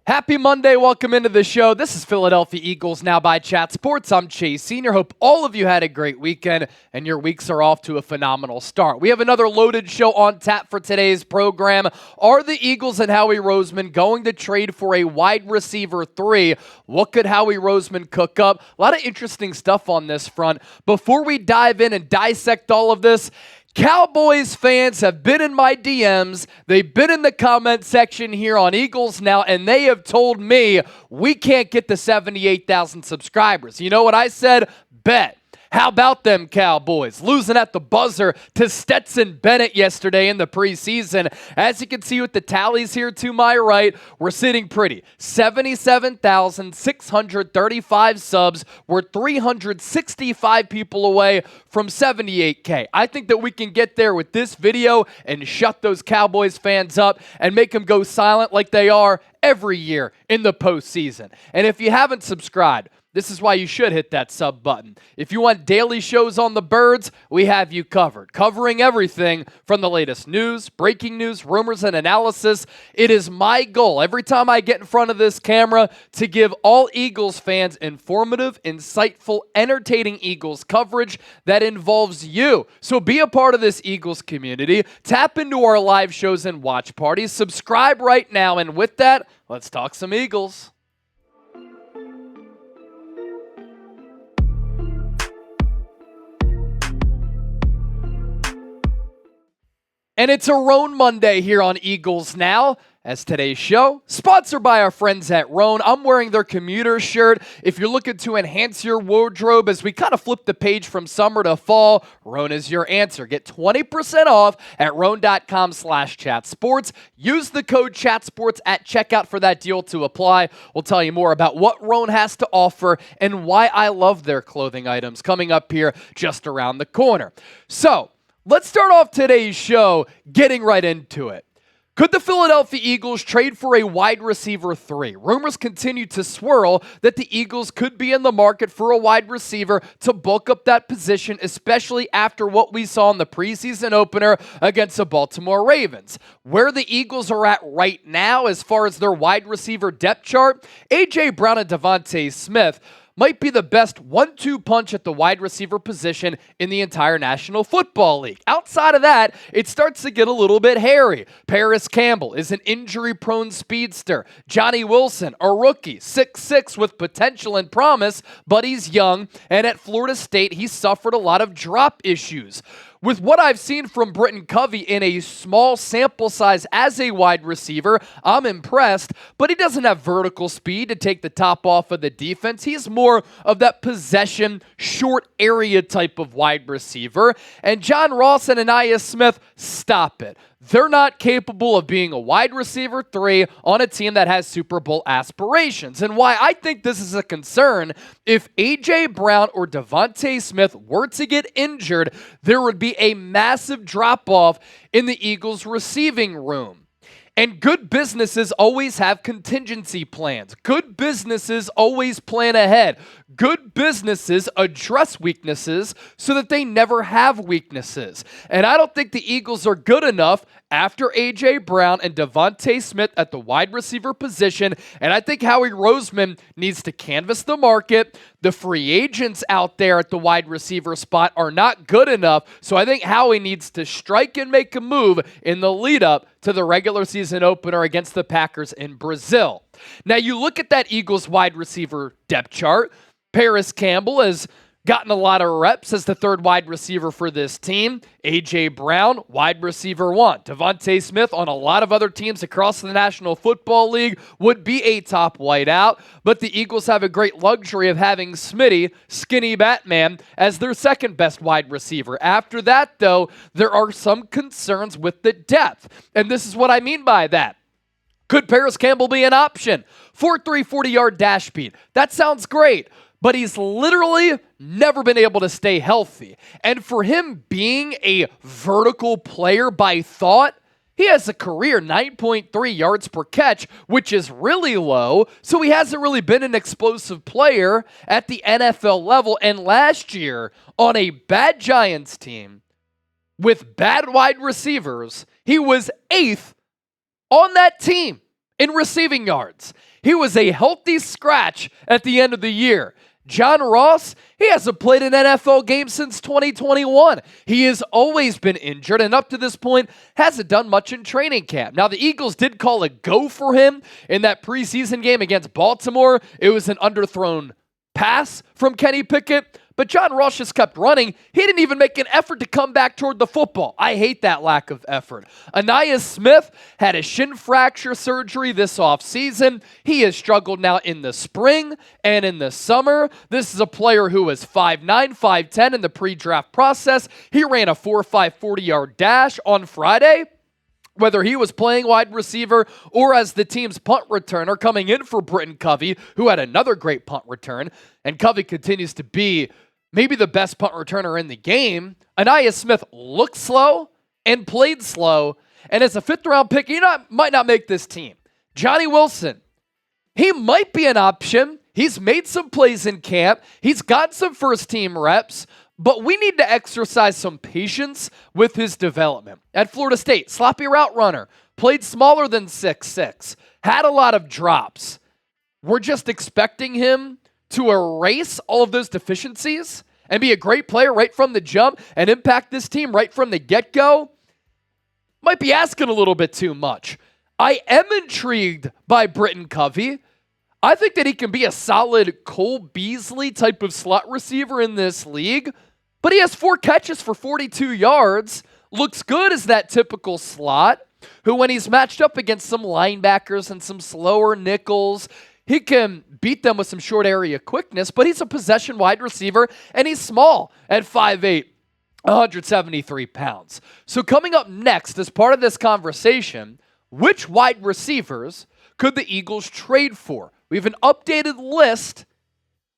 Happy Monday. Welcome into the show. This is Philadelphia Eagles Now by Chat Sports. I'm Chase Senior. Hope all of you had a great weekend and your weeks are off to a phenomenal start. We have another loaded show on tap for today's program. Are the Eagles and Howie Roseman going to trade for a wide receiver 3? What could Howie Roseman cook up? A lot of interesting stuff on this front. Before we dive in and dissect all of this, Cowboys fans have been in my DMs. They've been in the comment section here on Eagles Now, and they have told me we can't get to 78,000 subscribers. You know what I said? Bet. How about them Cowboys? Losing at the buzzer to Stetson Bennett yesterday in the preseason. As you can see with the tallies here to my right, we're sitting pretty. 77,635 subs. We're 365 people away from 78K. I think that we can get there with this video and shut those Cowboys fans up and make them go silent like they are every year in the postseason. And if you haven't subscribed, this is why you should hit that sub button. If you want daily shows on the birds, we have you covered. Covering everything from the latest news, breaking news, rumors, and analysis. It is my goal every time I get in front of this camera to give all Eagles fans informative, insightful, entertaining Eagles coverage that involves you. So be a part of this Eagles community. Tap into our live shows and watch parties. Subscribe right now. And with that, let's talk some Eagles. And it's a Roan Monday here on Eagles Now, as today's show, sponsored by our friends at Roan. I'm wearing their commuter shirt. If you're looking to enhance your wardrobe as we kind of flip the page from summer to fall, Roan is your answer. Get 20% off at roan.com/chatsports. Use the code chatsports at checkout for that deal to apply. We'll tell you more about what Roan has to offer and why I love their clothing items coming up here just around the corner. So, let's start off today's show getting right into it. Could the Philadelphia Eagles trade for a wide receiver 3? Rumors continue to swirl that the Eagles could be in the market for a wide receiver to bulk up that position, especially after what we saw in the preseason opener against the Baltimore Ravens. Where the Eagles are at right now as far as their wide receiver depth chart, A.J. Brown and DeVonta Smith might be the best 1-2 punch at the wide receiver position in the entire National Football League. Outside of that, it starts to get a little bit hairy. Paris Campbell is an injury-prone speedster. Johnny Wilson, a rookie, 6'6" with potential and promise, but he's young, and at Florida State, he suffered a lot of drop issues. With what I've seen from Britton Covey in a small sample size as a wide receiver, I'm impressed, but he doesn't have vertical speed to take the top off of the defense. He's more of that possession, short area type of wide receiver. And John Ross and Anaya Smith, stop it. They're not capable of being a wide receiver 3 on a team that has Super Bowl aspirations. And why I think this is a concern, if A.J. Brown or DeVonta Smith were to get injured, there would be a massive drop-off in the Eagles' receiving room. And good businesses always have contingency plans. Good businesses always plan ahead. Good businesses address weaknesses so that they never have weaknesses. And I don't think the Eagles are good enough after A.J. Brown and DeVonta Smith at the wide receiver position. And I think Howie Roseman needs to canvass the market. The free agents out there at the wide receiver spot are not good enough. So I think Howie needs to strike and make a move in the lead up to the regular season opener against the Packers in Brazil. Now you look at that Eagles wide receiver depth chart. Paris Campbell has gotten a lot of reps as the third wide receiver for this team. A.J. Brown, wide receiver 1. DeVonta Smith on a lot of other teams across the National Football League would be a top wideout, but the Eagles have a great luxury of having Smitty, Skinny Batman, as their second best wide receiver. After that, though, there are some concerns with the depth, and this is what I mean by that. Could Paris Campbell be an option? 4.3 40-yard dash speed. That sounds great. But he's literally never been able to stay healthy. And for him being a vertical player by thought, he has a career 9.3 yards per catch, which is really low. So he hasn't really been an explosive player at the NFL level. And last year, on a bad Giants team with bad wide receivers, he was 8th on that team In receiving yards, he was a healthy scratch at the end of the year. John Ross, he hasn't played an NFL game since 2021. He has always been injured, and up to this point, hasn't done much in training camp. Now, the Eagles did call a go for him in that preseason game against Baltimore. It was an underthrown pass from Kenny Pickett, but John Ross just kept running. He didn't even make an effort to come back toward the football. I hate that lack of effort. Ainias Smith had a shin fracture surgery this offseason. He has struggled now in the spring and in the summer. This is a player who was 5'9", 5'10" in the pre-draft process. He ran a 4.5 40-yard dash on Friday. Whether he was playing wide receiver or as the team's punt returner coming in for Britton Covey, who had another great punt return, and Covey continues to be maybe the best punt returner in the game, Ainias Smith looked slow and played slow, and as a fifth-round pick, might not make this team. Johnny Wilson, he might be an option. He's made some plays in camp. He's got some first-team reps, but we need to exercise some patience with his development. At Florida State, sloppy route runner, played smaller than 6'6", had a lot of drops. We're just expecting him to erase all of those deficiencies and be a great player right from the jump and impact this team right from the get-go. Might be asking a little bit too much. I am intrigued by Britton Covey. I think that he can be a solid Cole Beasley type of slot receiver in this league, but he has 4 catches for 42 yards, looks good as that typical slot, who when he's matched up against some linebackers and some slower nickels, he can beat them with some short area quickness, but he's a possession wide receiver, and he's small at 5'8", 173 pounds. So coming up next as part of this conversation, which wide receivers could the Eagles trade for? We have an updated list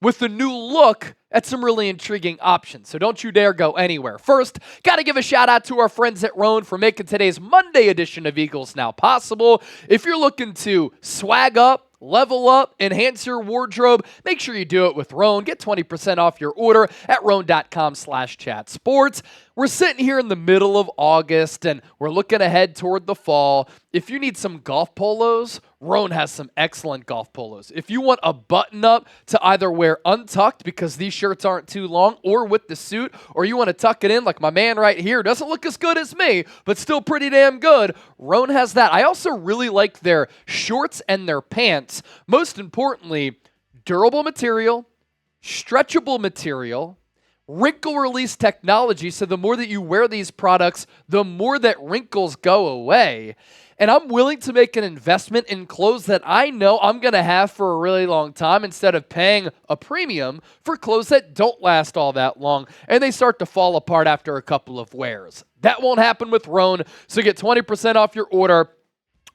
with the new look at some really intriguing options. So don't you dare go anywhere. First, got to give a shout out to our friends at Roan for making today's Monday edition of Eagles Now possible. If you're looking to swag up, level up, enhance your wardrobe, make sure you do it with Roan. Get 20% off your order at roan.com/chatsports. We're sitting here in the middle of August and we're looking ahead toward the fall. If you need some golf polos, Roan has some excellent golf polos. If you want a button up to either wear untucked because these shirts aren't too long or with the suit, or you want to tuck it in like my man right here, doesn't look as good as me, but still pretty damn good, Roan has that. I also really like their shorts and their pants. Most importantly, durable material, stretchable material, wrinkle release technology, so the more that you wear these products, the more that wrinkles go away. And I'm willing to make an investment in clothes that I know I'm going to have for a really long time instead of paying a premium for clothes that don't last all that long and they start to fall apart after a couple of wears. That won't happen with Roan, so get 20% off your order.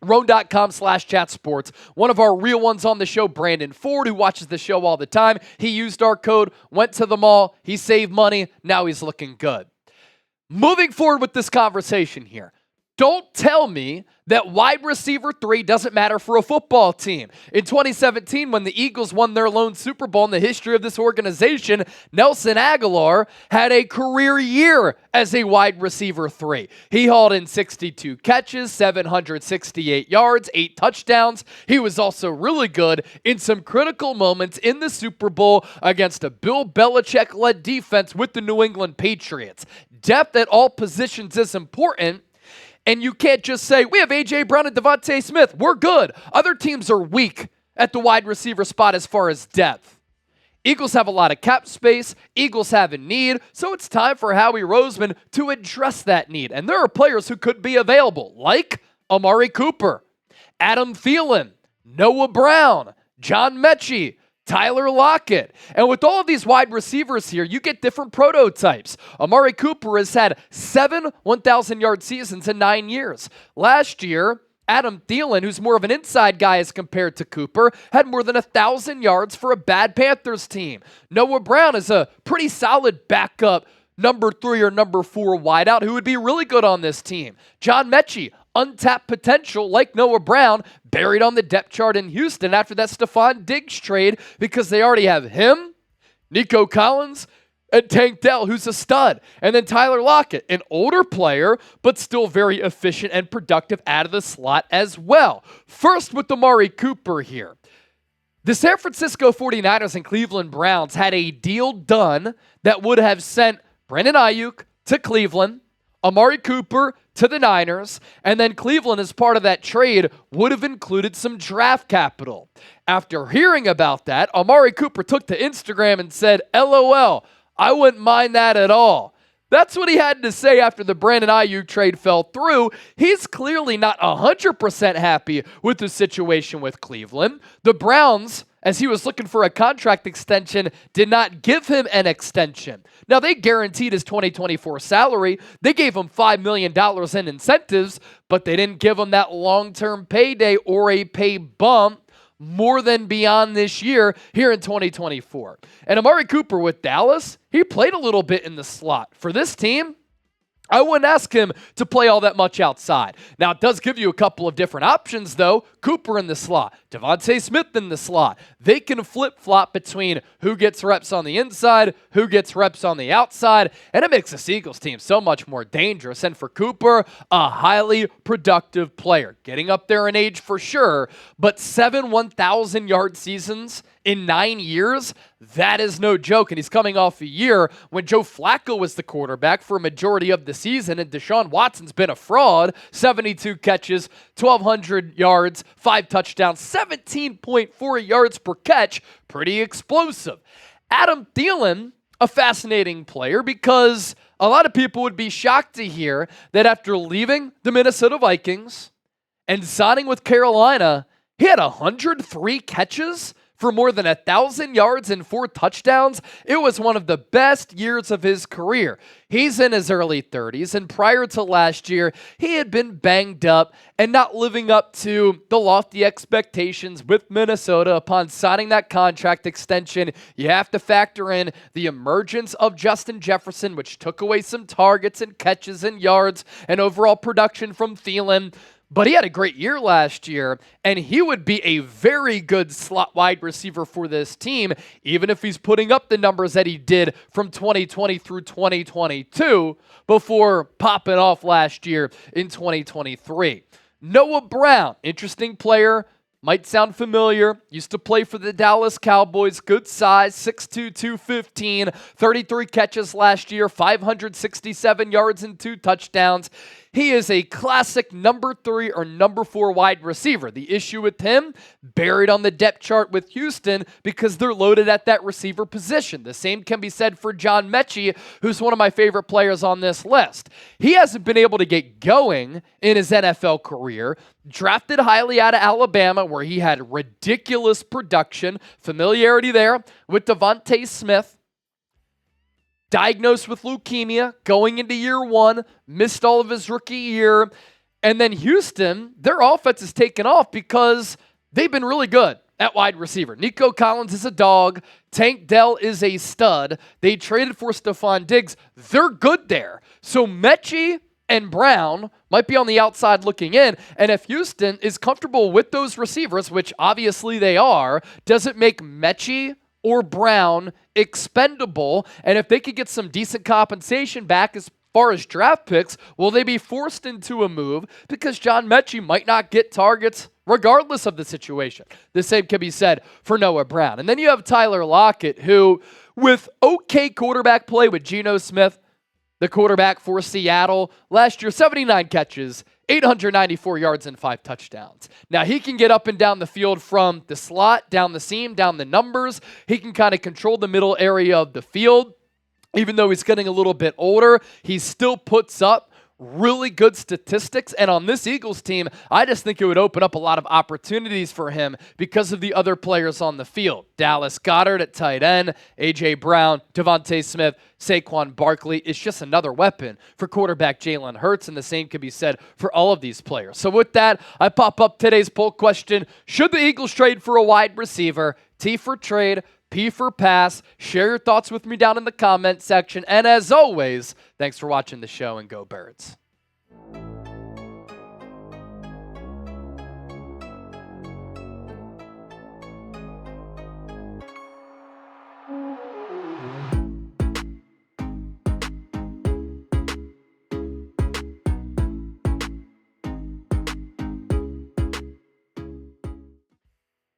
Roan.com/chatsports. One of our real ones on the show, Brandon Ford, who watches the show all the time, he used our code, went to the mall, he saved money, now he's looking good. Moving forward with this conversation here, don't tell me that wide receiver 3 doesn't matter for a football team. In 2017, when the Eagles won their lone Super Bowl in the history of this organization, Nelson Agholor had a career year as a wide receiver 3. He hauled in 62 catches, 768 yards, 8 touchdowns. He was also really good in some critical moments in the Super Bowl against a Bill Belichick-led defense with the New England Patriots. Depth at all positions is important. And you can't just say, we have A.J. Brown and DeVonta Smith. We're good. Other teams are weak at the wide receiver spot as far as depth. Eagles have a lot of cap space. Eagles have a need. So it's time for Howie Roseman to address that need. And there are players who could be available, like Amari Cooper, Adam Thielen, Noah Brown, John Metchie, Tyler Lockett. And with all of these wide receivers here, you get different prototypes. Amari Cooper has had 7 1,000-yard seasons in 9 years. Last year, Adam Thielen, who's more of an inside guy as compared to Cooper, had more than 1,000 yards for a bad Panthers team. Noah Brown is a pretty solid backup number 3 or number 4 wideout who would be really good on this team. John Metchie, untapped potential like Noah Brown, buried on the depth chart in Houston after that Stephon Diggs trade because they already have him, Nico Collins, And Tank Dell, who's a stud. And then Tyler Lockett, an older player, but still very efficient and productive out of the slot as well. First with Amari Cooper here. The San Francisco 49ers and Cleveland Browns had a deal done that would have sent Brandon Ayuk to Cleveland, Amari Cooper to the Niners, and then Cleveland, as part of that trade, would have included some draft capital. After hearing about that, Amari Cooper took to Instagram and said, LOL, I wouldn't mind that at all. That's what he had to say after the Brandon Ayuk trade fell through. He's clearly not 100% happy with the situation with Cleveland. The Browns, as he was looking for a contract extension, did not give him an extension. Now, they guaranteed his 2024 salary. They gave him $5 million in incentives, but they didn't give him that long-term payday or a pay bump more than beyond this year here in 2024. And Amari Cooper with Dallas, he played a little bit in the slot. For this team, I wouldn't ask him to play all that much outside. Now, it does give you a couple of different options, though. Cooper in the slot, DeVonta Smith in the slot. They can flip-flop between who gets reps on the inside, who gets reps on the outside, and it makes this Eagles team so much more dangerous. And for Cooper, a highly productive player. Getting up there in age for sure, but 7 1,000-yard seasons in 9 years, that is no joke. And he's coming off a year when Joe Flacco was the quarterback for a majority of the season, and Deshaun Watson's been a fraud. 72 catches, 1,200 yards, 5 touchdowns, 17.4 yards per catch. Pretty explosive. Adam Thielen, a fascinating player because a lot of people would be shocked to hear that after leaving the Minnesota Vikings and signing with Carolina, he had 103 catches for more than 1,000 yards and 4 touchdowns. It was one of the best years of his career. He's in his early 30s, and prior to last year, he had been banged up and not living up to the lofty expectations with Minnesota. Upon signing that contract extension, you have to factor in the emergence of Justin Jefferson, which took away some targets and catches and yards and overall production from Thielen. But he had a great year last year, and he would be a very good slot wide receiver for this team, even if he's putting up the numbers that he did from 2020 through 2022 before popping off last year in 2023. Noah Brown, interesting player. Might sound familiar. Used to play for the Dallas Cowboys. Good size, 6'2", 215, 33 catches last year, 567 yards and 2 touchdowns. He is a classic number 3 or number 4 wide receiver. The issue with him, buried on the depth chart with Houston because they're loaded at that receiver position. The same can be said for John Metchie, who's one of my favorite players on this list. He hasn't been able to get going in his NFL career. Drafted highly out of Alabama, where he had ridiculous production, familiarity there with DeVonta Smith. Diagnosed with leukemia, going into year 1, missed all of his rookie year. And then Houston, their offense has taken off because they've been really good at wide receiver. Nico Collins is a dog. Tank Dell is a stud. They traded for Stephon Diggs. They're good there. So Metchie and Brown might be on the outside looking in. And if Houston is comfortable with those receivers, which obviously they are, does it make Metchie or Brown expendable? And if they could get some decent compensation back as far as draft picks, will they be forced into a move because John Metchie might not get targets regardless of the situation? The same can be said for Noah Brown. And then you have Tyler Lockett, who, with okay quarterback play with Geno Smith, the quarterback for Seattle, last year 79 catches, 894 yards and 5 touchdowns. Now, he can get up and down the field from the slot, down the seam, down the numbers. He can kind of control the middle area of the field. Even though he's getting a little bit older, he still puts up really good statistics. And on this Eagles team, I just think it would open up a lot of opportunities for him because of the other players on the field. Dallas Goedert at tight end, A.J. Brown, DeVonta Smith, Saquon Barkley. It's just another weapon for quarterback Jalen Hurts, and the same can be said for all of these players. So with that, I pop up today's poll question. Should the Eagles trade for a wide receiver? T for trade, P for pass. Share your thoughts with me down in the comment section. And as always, thanks for watching the show, and go Birds.